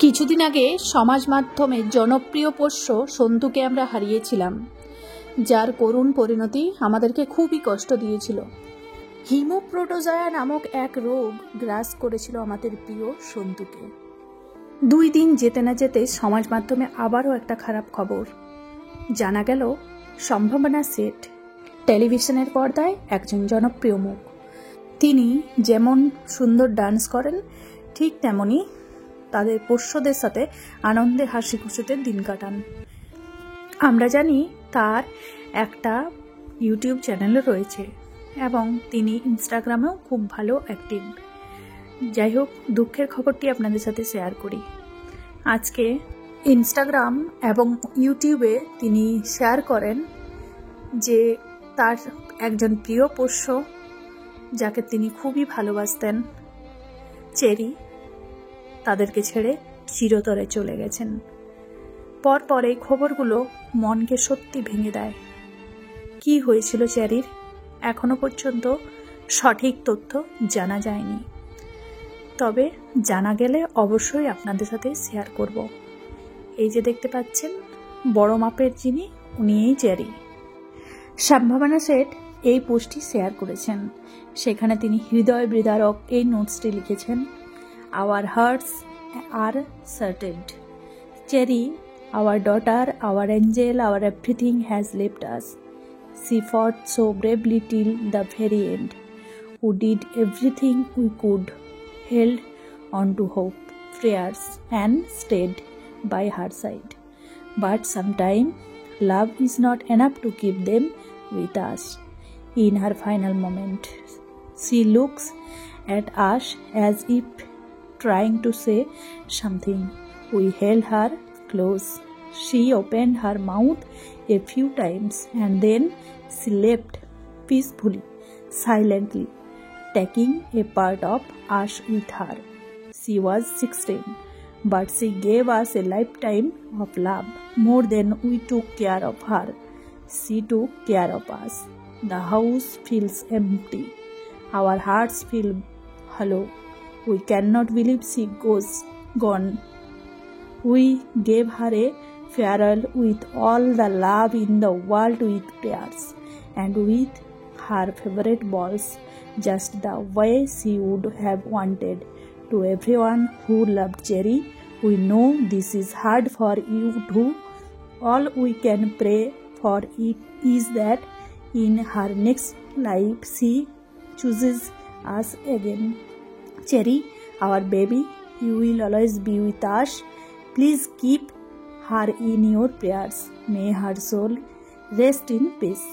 কিছুদিন আগে সমাজ মাধ্যমে জনপ্রিয় পোষ্য সন্তুকে আমরা হারিয়েছিলাম, যার করুণ পরিণতি আমাদেরকে খুবই কষ্ট দিয়েছিল। হিমোপ্রোটোজয়া নামক এক রোগ গ্রাস করেছিল আমাদের প্রিয় সন্তুকে। 2 দিন যেতে না যেতে সমাজ মাধ্যমে আবারও একটা খারাপ খবর জানা গেল। সম্ভাবনা শেঠ টেলিভিশনের পর্দায় একজন জনপ্রিয় মুখ। তিনি যেমন সুন্দর ডান্স করেন, ঠিক তেমনি তাদের পোষ্যদের সাথে আনন্দে হাসি খুশিতে দিন কাটান। আমরা জানি তার একটা ইউটিউব চ্যানেলও রয়েছে এবং তিনি ইনস্টাগ্রামেও খুব ভালো অ্যাক্টিভ। যাই হোক, দুঃখের খবরটি আপনাদের সাথে শেয়ার করি। আজকে ইনস্টাগ্রাম এবং ইউটিউবে তিনি শেয়ার করেন যে তার একজন প্রিয় পোষ্য, যাকে তিনি খুবই ভালোবাসতেন, চেরি, তাদেরকে ছেড়ে চিরতরে চলে গেছেন। পরপর এই খবরগুলো মনকে সত্যি ভেঙে দেয়। কি হয়েছিল চেরির, এখনো পর্যন্ত সঠিক তথ্য জানা যায়নি, তবে জানা গেলে অবশ্যই আপনাদের সাথে শেয়ার করব। এই যে দেখতে পাচ্ছেন বড় মাপের যিনি, উনি এই চেরি। সম্ভাবনা শেঠ এই পোস্টটি শেয়ার করেছেন। সেখানে তিনি হৃদয় বিদারক এই নোটসটি লিখেছেন, Our hearts are shattered. Cherry, our daughter, our angel, our everything has left us. She fought so bravely till the very end. We did everything we could, held on to hope, prayers, and stayed by her side. But sometimes love is not enough to keep them with us. In her final moment, she looks at us as if trying to say something. We held her close. She opened her mouth a few times and then she left peacefully, silently, taking a part of us with her. She was 16, but she gave us a lifetime of love. More than we took care of her, she took care of us. The house feels empty. Our hearts feel hollow. We cannot believe she gone. We gave her a farewell with all the love in the world, with prayers and with her favorite balls, just the way she would have wanted. To everyone who loved Cherry, we know this is hard for you too. All we can pray for it is that in her next life she chooses us again. Cherry, our baby, you will always be with us. Please keep her in your prayers. May her soul rest in peace.